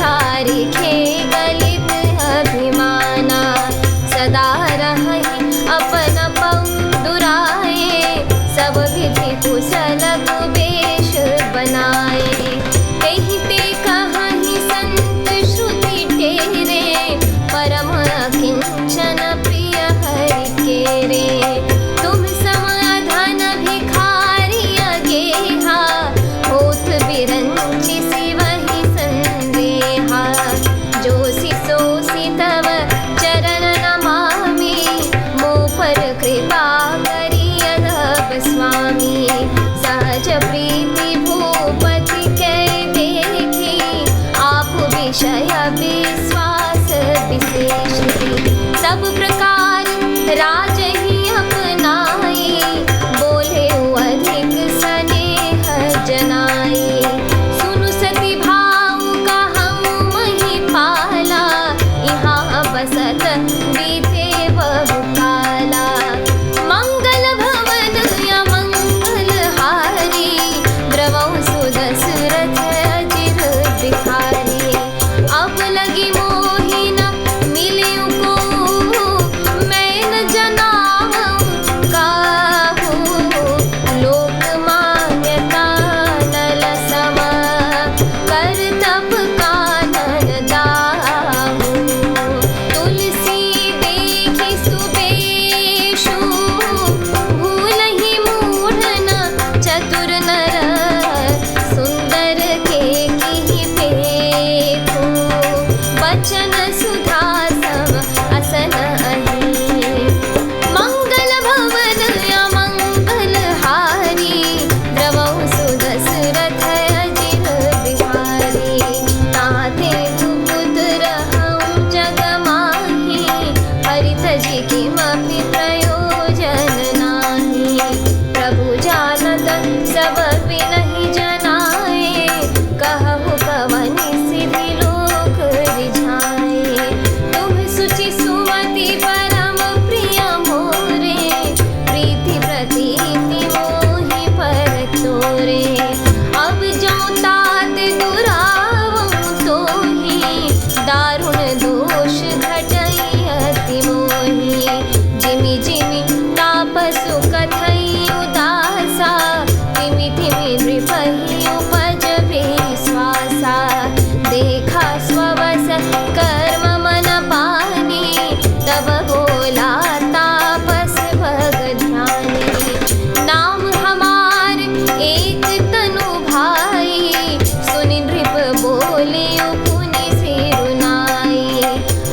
सारिखे गलित अभिमाना, सदा रहि अपन पउ दुराए, सब विधि कुशल कुबेश बनाए। कहीं ते कहीं संत श्रुति टेरे, परम किंचन प्रिय हरि केरे। तुम सम धन भिखारी अगेहा, होत बिरंचि सिवहि संदेहा। जो सिसोसि तव चरण नमामि, मोह पर कृपा करियब स्वामी। सहज प्रीति भूपति कै देखी, आप विषय विश्वास विशेष। सब प्रकार राजहि अपनाई, बोले अधिक स्नेह जनाई। सुनु सती भाव कहूँ महिपाला, यहाँ बसत बीते बहु काला। मंगल भवन अमंगल हारी, द्रवहु सुदशरथ अजिर बिहारी। अब लगी मोहि न मिलियु को, मैं न जनाऊँ काहू। लोक मान्यता नल सम, कर तप कानन दाहू। तुलसी देखि सुबेशु, भूलहि मूढ़ न चतुर नर। सुंदर केकिहि पेखु, बचन सुधा सम असन अहि। मंगल भवन अमंगल हारी, द्रवहु सुदशरथ अजिर बिहारी। ताते सुपुत्र हऊँ जग माही, हरित जी किमपि प्रयोजन नाही। प्रभु जानत सब बिनहि जनाए, कहु कवनि सिधि लोक रिझाए। तुम सुचि सुमति परम प्रिय मोरे, प्रीति प्रतीति मोहि पर तोरे। अब जौं तात दुरावहु तोहि, दारुण दोष घटई अति मोहि। जिमि जिमि तापसु कथई उदासा, तिमि तिमि नृपहि उपज विश्वासा। देखा स्ववश कर्म मन पानी, तब बोला तापस भग ध्यानी। नाम हमार एक तनु भाई, सुनि नृप बोलियु पुनि सिरुनाई।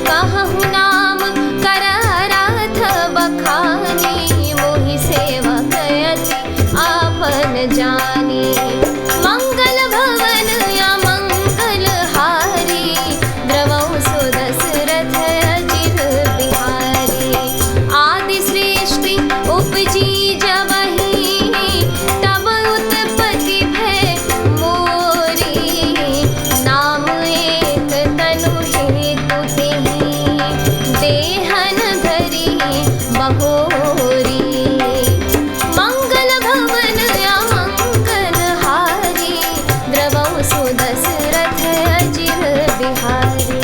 कहूँ नाम कररथ बखानी, मोहि सेवक अति आपन जानी। मंगल भवन अमंगल हारी, द्रवहु सुदशरथ अजिर बिहारी। आदि सृष्टि उपजी जबहि, तब उत्पत्ति भय मोरी। नाम एक तनु हेतु तेहि, देहन धरि बहोरी। मंगल भवन अमंगल हारी, द्रवहु सुदशरथ अजिर बिहारी।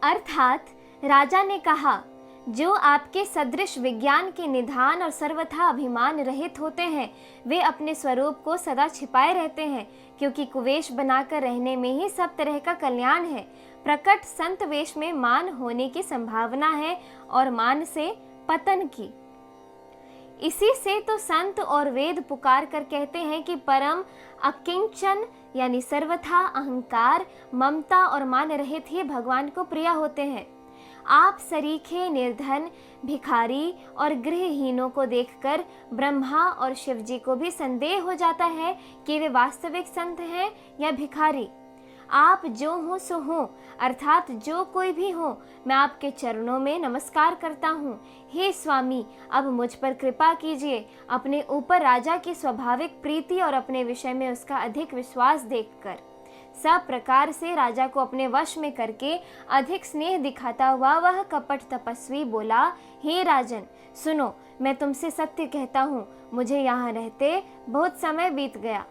अर्थात राजा ने कहा, जो आपके सदृश विज्ञान के निधान और सर्वथा अभिमान रहित होते हैं, वे अपने स्वरूप को सदा छिपाए रहते हैं, क्योंकि कुवेश बनाकर रहने में ही सब तरह का कल्याण है। प्रकट संत वेश में मान होने की संभावना है और मान से पतन की। इसी से तो संत और वेद पुकार कर कहते हैं कि परम अकिंचन यानी सर्वथा अहंकार, ममता और मान रहित ही भगवान को प्रिय होते हैं। आप सरीखे, निर्धन, भिखारी और गृहहीनों को देखकर ब्रह्मा और शिव जी को भी संदेह हो जाता है कि वे वास्तविक संत हैं या भिखारी। आप जो हो सो हो, अर्थात जो कोई भी हो, मैं आपके चरणों में नमस्कार करता हूँ। हे स्वामी, अब मुझ पर कृपा कीजिए। अपने ऊपर राजा की स्वाभाविक प्रीति और अपने विषय में उसका अधिक विश्वास देखकर सब प्रकार से राजा को अपने वश में करके अधिक स्नेह दिखाता हुआ वह कपट तपस्वी बोला, हे राजन सुनो, मैं तुमसे सत्य कहता हूँ, मुझे यहाँ रहते बहुत समय बीत गया।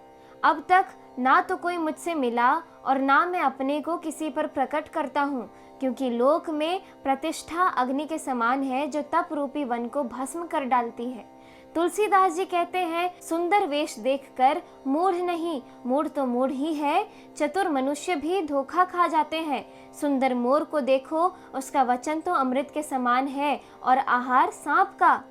अब तक ना तो कोई मुझसे मिला और ना मैं अपने को किसी पर प्रकट करता हूँ, क्योंकि लोक में प्रतिष्ठा अग्नि के समान है जो तप रूपी वन को भस्म कर डालती है। तुलसीदास जी कहते हैं, सुंदर वेश देखकर मूढ़ नहीं, मूढ़ तो मूढ़ ही है, चतुर मनुष्य भी धोखा खा जाते हैं। सुंदर मोर को देखो, उसका वचन तो अमृत के समान है और आहार सांप का।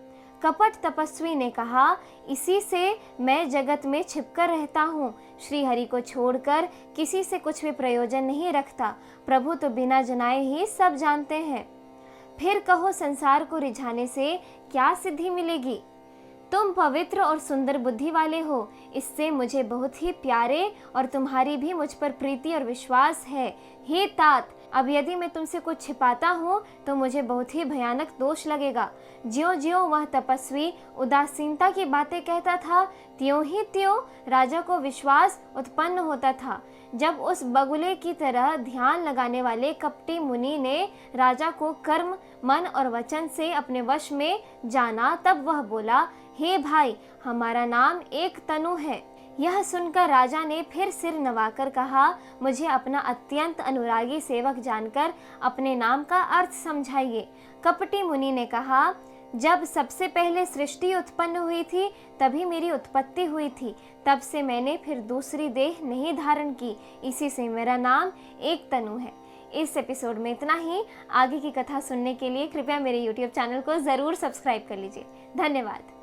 कपट तपस्वी ने कहा, इसी से मैं जगत में छिपकर रहता हूँ, श्री हरि को छोड़कर किसी से कुछ भी प्रयोजन नहीं रखता, प्रभु तो बिना जनाए ही सब जानते हैं। फिर कहो, संसार को रिझाने से क्या सिद्धि मिलेगी? तुम पवित्र और सुंदर बुद्धि वाले हो, इससे मुझे बहुत ही प्यारे और तुम्हारी भी मुझ पर प्रीति और विश्वास है। हे तात, अब यदि मैं तुमसे कुछ छिपाता हूँ तो मुझे बहुत ही भयानक दोष लगेगा। ज्यों ज्यों वह तपस्वी उदासीनता की बातें कहता था, त्यों ही त्यों राजा को विश्वास उत्पन्न होता था। जब उस बगुले की तरह ध्यान लगाने वाले कपटी मुनि ने राजा को कर्म, मन और वचन से अपने वश में जाना, तब वह बोला, हे भाई, हमारा नाम एक तनु है। यह सुनकर राजा ने फिर सिर नवाकर कहा, मुझे अपना अत्यंत अनुरागी सेवक जानकर अपने नाम का अर्थ समझाइए। कपटी मुनि ने कहा, जब सबसे पहले सृष्टि उत्पन्न हुई थी तभी मेरी उत्पत्ति हुई थी, तब से मैंने फिर दूसरी देह नहीं धारण की, इसी से मेरा नाम एक तनु है। इस एपिसोड में इतना ही। आगे की कथा सुनने के लिए कृपया मेरे YouTube चैनल को ज़रूर सब्सक्राइब कर लीजिए। धन्यवाद।